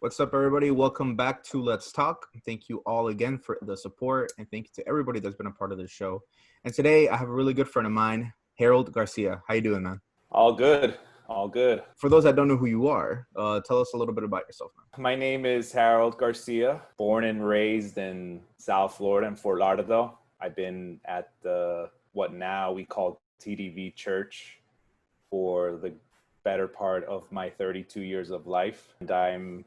What's up, everybody? Welcome back to Let's Talk. Thank you all again for the support, and thank you to everybody that's been a part of this show. And today, I have a really good friend of mine, Harold Garcia. How you doing, man? All good. All good. For those that don't know who you are, tell us a little bit about yourself, man. My name is Harold Garcia, born and raised in South Florida in Fort Lauderdale. I've been at what now we call TDV Church for the better part of my 32 years of life. And I'm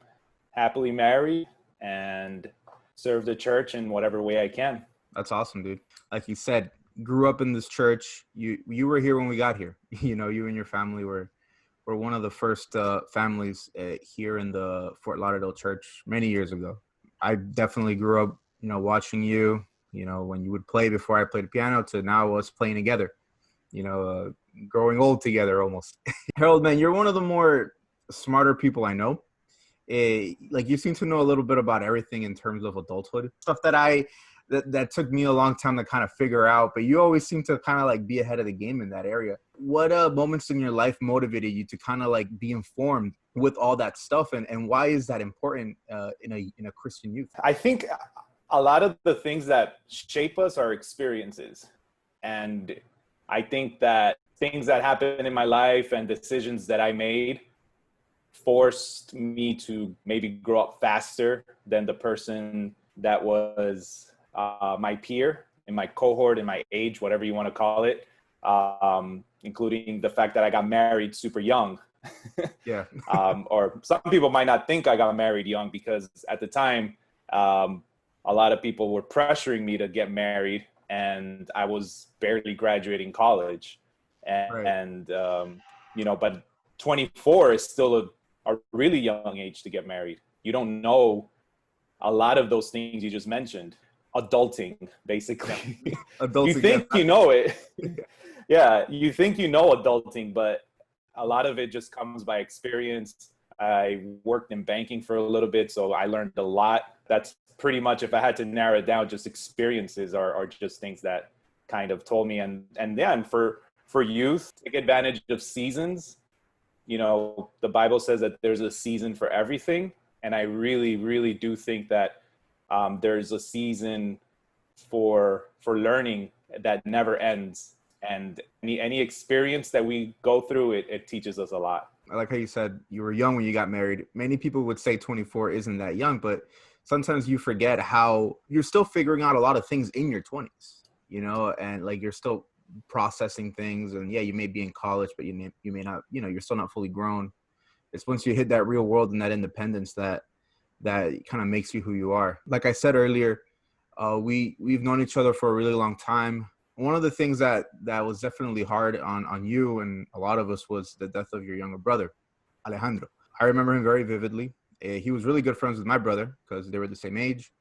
happily married and serve the church in whatever way I can. That's awesome, dude. Like you said, grew up in this church. You were here when we got here. You know, you and your family were one of the first families here in the Fort Lauderdale church many years ago. I definitely grew up, watching you, when you would play before I played piano to now us playing together, growing old together almost. Harold, man, you're one of the more smarter people I know. Like you seem to know a little bit about everything in terms of adulthood, stuff that took me a long time to kind of figure out, but you always seem to kind of like be ahead of the game in that area. What moments in your life motivated you to kind of like be informed with all that stuff, and why is that important in a Christian youth? I think a lot of the things that shape us are experiences. And I think that things that happened in my life and decisions that I made forced me to maybe grow up faster than the person that was my peer in my cohort, in my age, whatever you want to call it, including the fact that I got married super young. Yeah. Or some people might not think I got married young because at the time, a lot of people were pressuring me to get married, and I was barely graduating college. And but 24 is still a really young age to get married. You don't know a lot of those things you just mentioned. Adulting, basically. Adulting, you think you know it. Yeah, you think you know adulting, but a lot of it just comes by experience. I worked in banking for a little bit, so I learned a lot. That's pretty much, if I had to narrow it down, just experiences are just things that kind of told me. And then for youth, take advantage of seasons. The Bible says that there's a season for everything. And I really, really do think that there's a season for learning that never ends. And any experience that we go through, it teaches us a lot. I like how you said you were young when you got married. Many people would say 24 isn't that young, but sometimes you forget how you're still figuring out a lot of things in your 20s, and like you're still processing things. And yeah, you may be in college, but you may not, you're still not fully grown. It's once you hit that real world and that independence that kind of makes you who you are. Like I said earlier, we've known each other for a really long time. One of the things that was definitely hard on you and a lot of us was the death of your younger brother, Alejandro. I remember him very vividly. He was really good friends with my brother because they were the same age.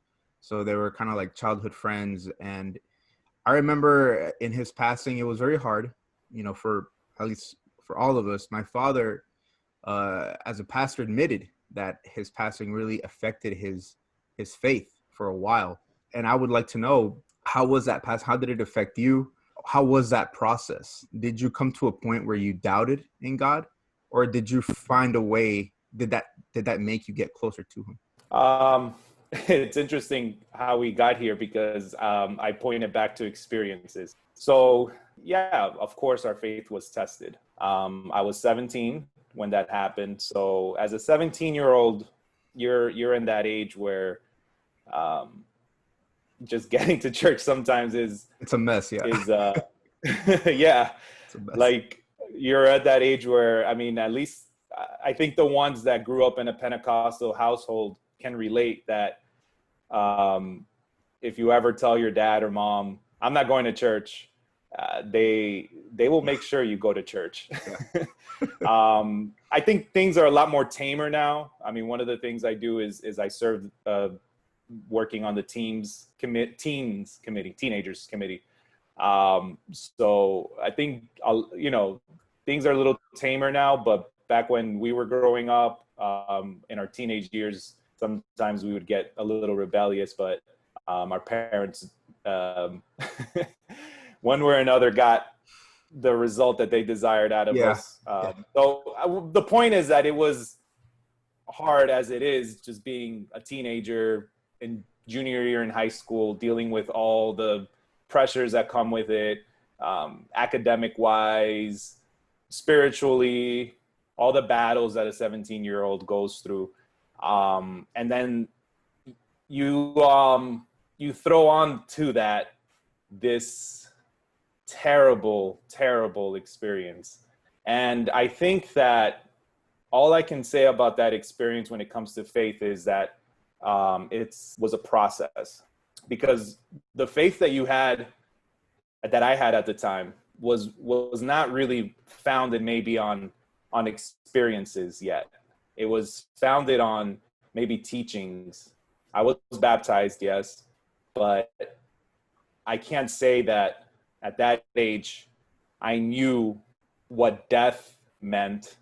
So they were kind of like childhood friends. And I remember in his passing, it was very hard, for at least for all of us. My father, as a pastor, admitted that his passing really affected his faith for a while. And I would like to know, how was that pass? How did it affect you? How was that process? Did you come to a point where you doubted in God, or did you find a way? Did that make you get closer to him? It's interesting how we got here because I pointed back to experiences. So yeah, of course, our faith was tested. I was 17 when that happened. So as a 17-year-old, you're in that age where just getting to church sometimes it's a mess. Yeah. Yeah. It's a mess. Like you're at that age where, at least I think the ones that grew up in a Pentecostal household can relate that if you ever tell your dad or mom, I'm not going to church, they will make sure you go to church. I think things are a lot more tamer now. One of the things I do is I serve working on the teenagers committee. So I think, things are a little tamer now, but back when we were growing up in our teenage years, sometimes we would get a little rebellious, but our parents, one way or another, got the result that they desired out of us. So the point is that it was hard as it is, just being a teenager in junior year in high school, dealing with all the pressures that come with it, academic wise, spiritually, all the battles that a 17-year-old goes through. And then you you throw on to that this terrible, terrible experience. And I think that all I can say about that experience when it comes to faith is that it was a process, because the faith that you had, that I had at the time, was not really founded maybe on experiences yet. It was founded on maybe teachings. I was baptized, yes, but I can't say that at that age I knew what death meant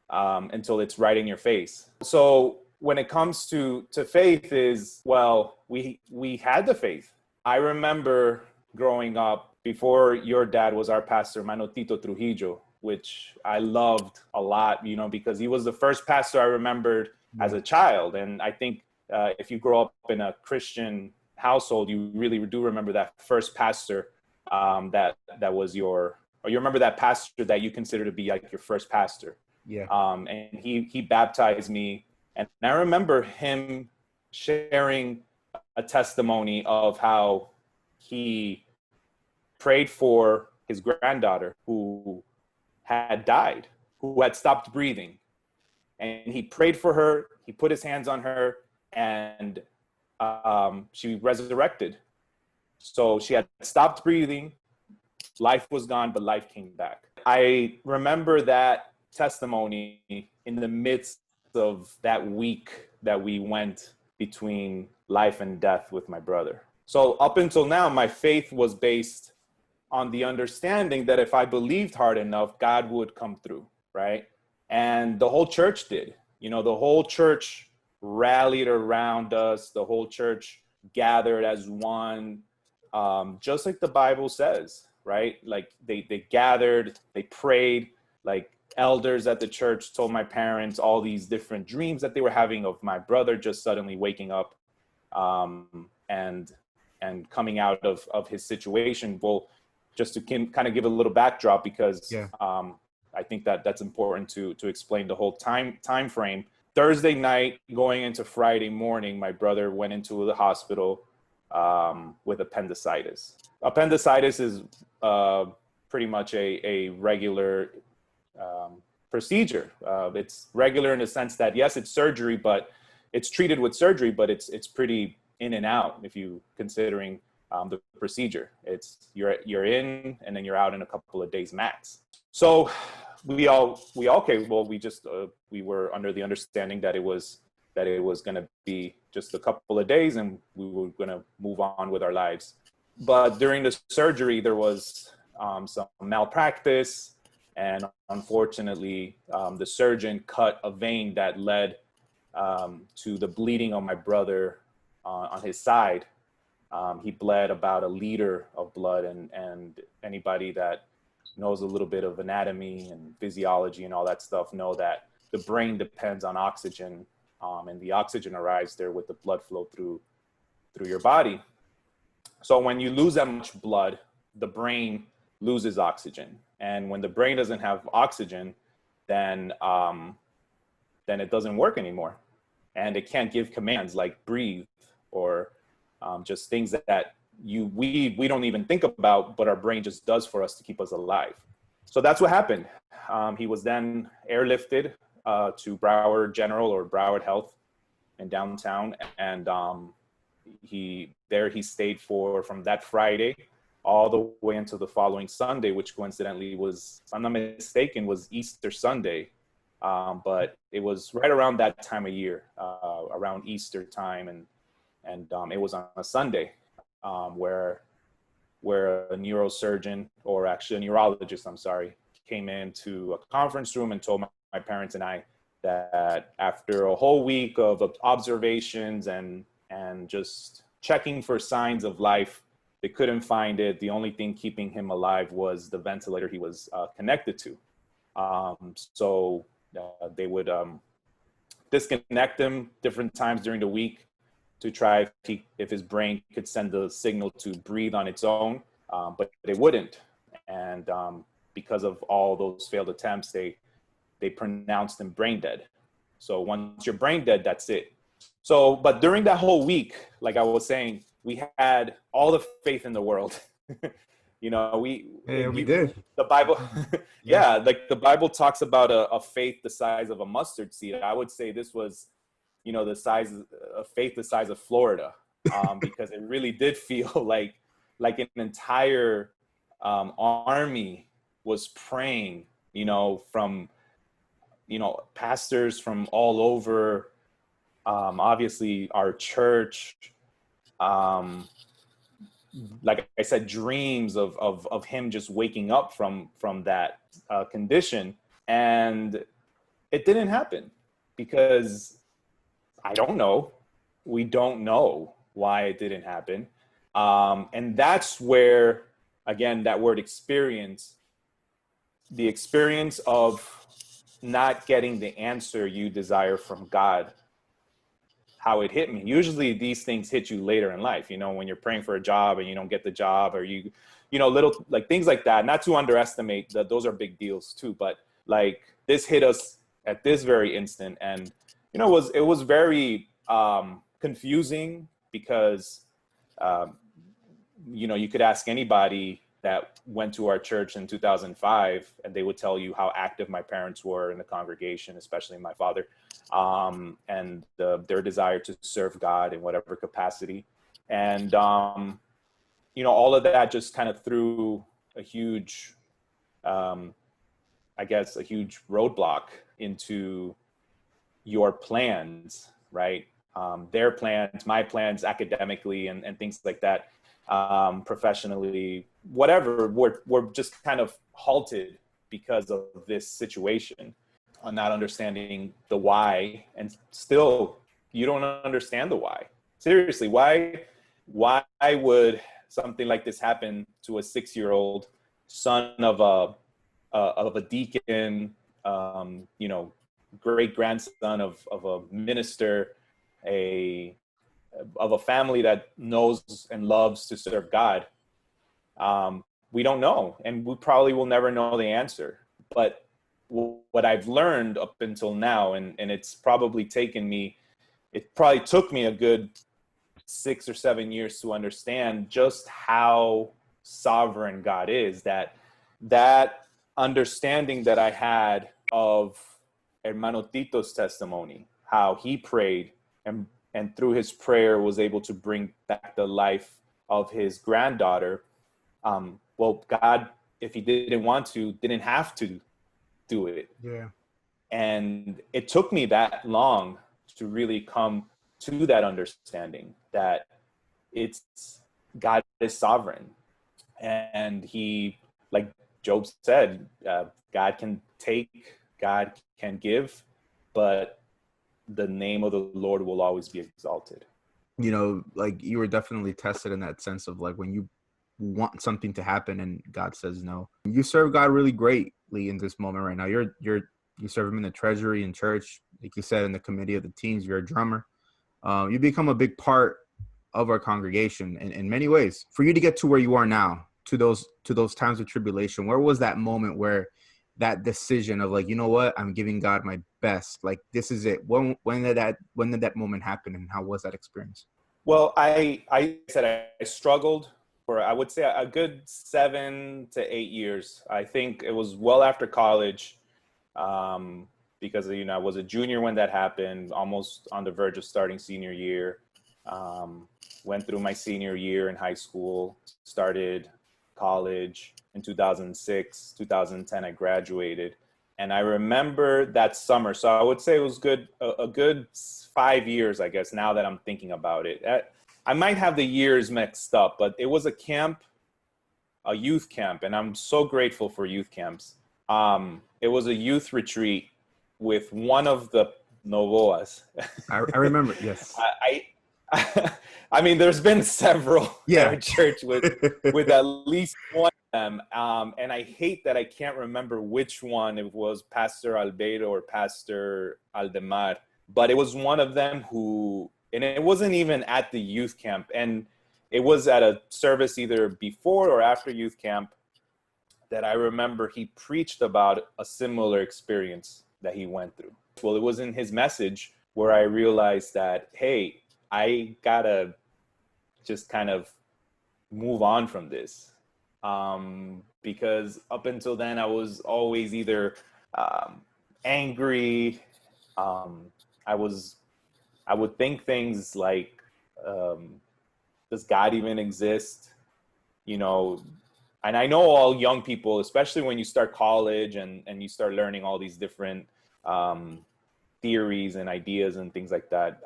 until it's right in your face. So when it comes to faith, is, well, we had the faith. I remember growing up, before your dad was our pastor, Mano Tito Trujillo, which I loved a lot, you know, because he was the first pastor I remembered as a child. And I think if you grow up in a Christian household, you really do remember that first pastor that was or you remember that pastor that you consider to be like your first pastor. Yeah. And he baptized me. And I remember him sharing a testimony of how he prayed for his granddaughter who had died, who had stopped breathing. And he prayed for her, he put his hands on her, and she resurrected. So she had stopped breathing, life was gone, but life came back. I remember that testimony in the midst of that week that we went between life and death with my brother. So up until now, my faith was based on the understanding that if I believed hard enough, God would come through, right? And the whole church did. You know, the whole church rallied around us. The whole church gathered as one, just like the Bible says, right? Like they gathered, they prayed, like elders at the church told my parents all these different dreams that they were having of my brother just suddenly waking up and coming out of his situation. Well, just to kind of give a little backdrop, because I think that that's important to explain the whole time frame. Thursday night going into Friday morning, my brother went into the hospital with appendicitis. Appendicitis is pretty much a regular procedure. It's regular in the sense that, yes, it's surgery, but it's treated with surgery, but it's pretty in and out if you considering the procedure. It's you're in and then you're out in a couple of days max. So we okay. Well, we were under the understanding that it was going to be just a couple of days and we were going to move on with our lives. But during the surgery, there was some malpractice, and unfortunately, the surgeon cut a vein that led to the bleeding of my brother on his side. He bled about 1 liter of blood, and anybody that knows a little bit of anatomy and physiology and all that stuff know that the brain depends on oxygen, and the oxygen arrives there with the blood flow through your body. So when you lose that much blood, the brain loses oxygen, and when the brain doesn't have oxygen, then it doesn't work anymore, and it can't give commands like breathe or just things that we don't even think about, but our brain just does for us to keep us alive. So that's what happened. He was then airlifted to Broward General or Broward Health in downtown, and he stayed from that Friday all the way into the following Sunday, which coincidentally was, if I'm not mistaken, was Easter Sunday. But it was right around that time of year, around Easter time, and it was on a Sunday, where a neurosurgeon, or actually a neurologist, came into a conference room and told my parents and I that after a whole week of observations and just checking for signs of life, they couldn't find it. The only thing keeping him alive was the ventilator he was connected to. So they would disconnect him different times during the week to try if his brain could send the signal to breathe on its own, but it wouldn't. And because of all those failed attempts, they pronounced him brain dead. So once you're brain dead, that's it. So, but during that whole week, like I was saying, we had all the faith in the world. You know, we did. The Bible, Yeah. yeah, like the Bible talks about a faith the size of a mustard seed. I would say this was, you know, the size of faith the size of Florida, because it really did feel like an entire army was praying, you know, from, you know, pastors from all over, obviously our church, like I said, dreams of him just waking up from that condition. And it didn't happen because I don't know. We don't know why it didn't happen. And that's where, again, that word experience, the experience of not getting the answer you desire from God, how it hit me. Usually these things hit you later in life, you know, when you're praying for a job and you don't get the job, or you know, little like things like that. Not to underestimate that those are big deals too, but like this hit us at this very instant. And, you know, it was very confusing because, you know, you could ask anybody that went to our church in 2005 and they would tell you how active my parents were in the congregation, especially my father, and their desire to serve God in whatever capacity. And, you know, all of that just kind of threw a huge, I guess, a huge roadblock into your plans, right? Their plans, my plans academically and things like that, professionally, whatever, we're just kind of halted because of this situation, on not understanding the why. And still, you don't understand the why. Seriously, why would something like this happen to a 6-year-old son of a deacon, you know, great grandson of a minister, of a family that knows and loves to serve God? We don't know, and we probably will never know the answer. But what I've learned up until now, and it's probably taken me, it probably took me a good 6 or 7 years to understand just how sovereign God is. That understanding that I had of Hermano Tito's testimony, how he prayed and through his prayer was able to bring back the life of his granddaughter. Well, God, if he didn't want to, didn't have to do it. Yeah. And it took me that long to really come to that understanding that it's God is sovereign. And he, like Job said, God can take, God can give, but the name of the Lord will always be exalted. You know, like you were definitely tested in that sense of like when you want something to happen and God says no. You serve God really greatly in this moment right now. You serve him in the treasury in church, like you said, in the committee of the teens. You're a drummer. You become a big part of our congregation in many ways. For you to get to where you are now, to those times of tribulation, where was that moment where that decision of like, you know what, I'm giving God my best, like this is it? When did that moment happen, and how was that experience? Well, I said I struggled for, I would say, a good 7 to 8 years. I think it was well after college, because, you know, I was a junior when that happened, almost on the verge of starting senior year. Went through my senior year in high school, started college in 2006, 2010, I graduated. And I remember that summer. So I would say it was a good 5 years, I guess, now that I'm thinking about it. I might have the years mixed up, but it was a camp, a youth camp. And I'm so grateful for youth camps. It was a youth retreat with one of the Novoas. I remember, yes. I mean, there's been several Yeah. at our church with at least one of them. And I hate that I can't remember which one it was, Pastor Albedo or Pastor Aldemar. but it was one of them who, and it wasn't even at the youth camp, and it was at a service either before or after youth camp, that I remember he preached about a similar experience that he went through. Well, it was in his message where I realized that, hey, I gotta just kind of move on from this. Because up until then, I was always either angry. I would think things like, does God even exist? You know, and I know all young people, especially when you start college and you start learning all these different theories and ideas and things like that.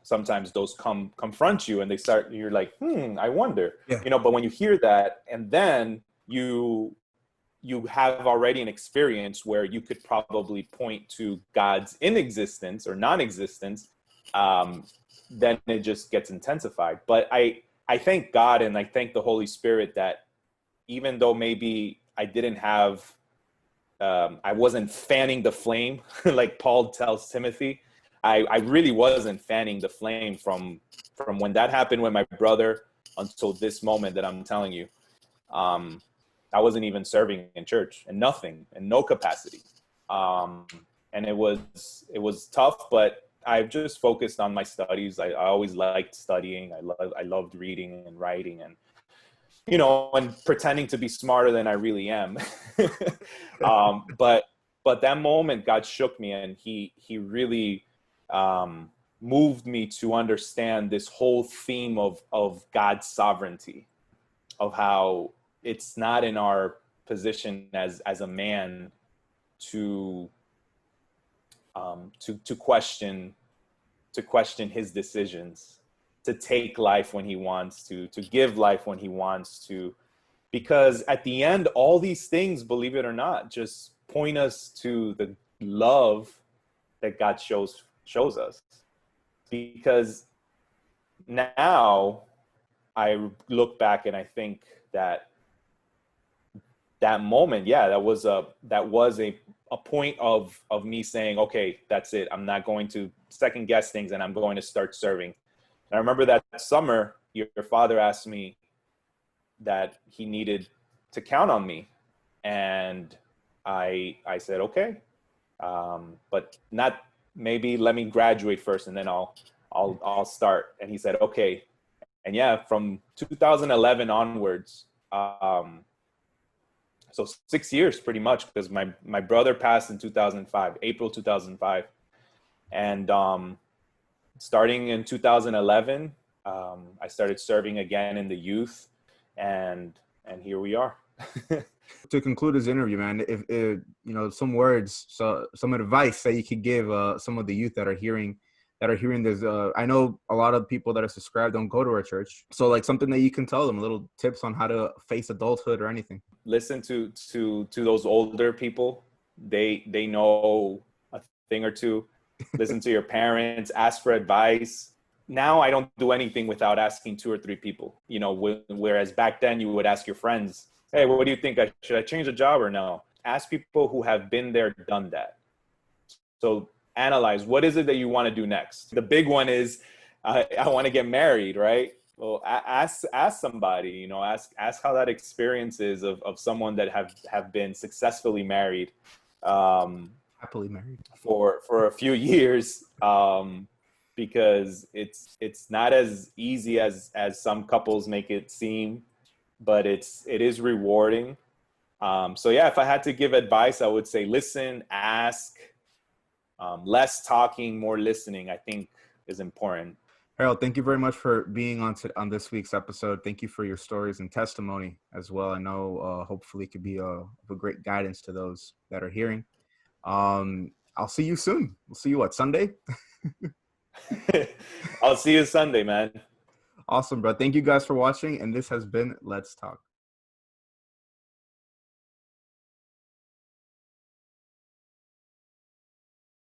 Sometimes those confront you, and you're like, I wonder, Yeah. but when you hear that, and then you have already an experience where you could probably point to God's inexistence or non-existence, then it just gets intensified. But I thank God and I thank the Holy Spirit that even though maybe I didn't have, I wasn't fanning the flame like Paul tells Timothy, I really wasn't fanning the flame from when that happened with my brother until this moment that I'm telling you. I wasn't even serving in church, and nothing, in no capacity. And it was tough, but I've just focused on my studies. I always liked studying. I loved reading and writing, and and pretending to be smarter than I really am. But that moment, God shook me, and he really moved me to understand this whole theme of God's sovereignty, of how it's not in our position as a man to question his decisions, to take life when he wants to give life when he wants to, because at the end, all these things, believe it or not, just point us to the love that God shows us. Because now I look back and I think that moment, that was a point of me saying, okay, that's it. I'm not going to second guess things, and I'm going to start serving. And I remember that summer, your father asked me that he needed to count on me, and I said, okay, but not, maybe let me graduate first, and then I'll start. And he said, okay. And from 2011 onwards, so 6 years pretty much, because my brother passed in 2005, April 2005. And starting in 2011, I started serving again in the youth, and here we are. To conclude this interview, man, if some words, so some advice that you could give some of the youth that are hearing this. I know a lot of people that are subscribed don't go to our church, so like something that you can tell them, little tips on how to face adulthood or anything. Listen to those older people. They know a thing or two. Listen to your parents. Ask for advice. Now I don't do anything without asking 2 or 3 people. Whereas back then you would ask your friends, hey, what do you think? Should I change a job or no? Ask people who have been there, done that. So analyze, what is it that you want to do next? The big one is, I want to get married, right? Well, ask somebody, ask how that experience is of someone that have been successfully married, Happily married for a few years, because it's not as easy as some couples make it seem, but it is rewarding. So if I had to give advice, I would say listen, ask, less talking, more listening, I think is important. Harold, thank you very much for being on this week's episode. Thank you for your stories and testimony as well. I know hopefully it could be a great guidance to those that are hearing. I'll see you soon. We'll see you Sunday? I'll see you Sunday, man. Awesome, bro. Thank you guys for watching, and this has been Let's Talk.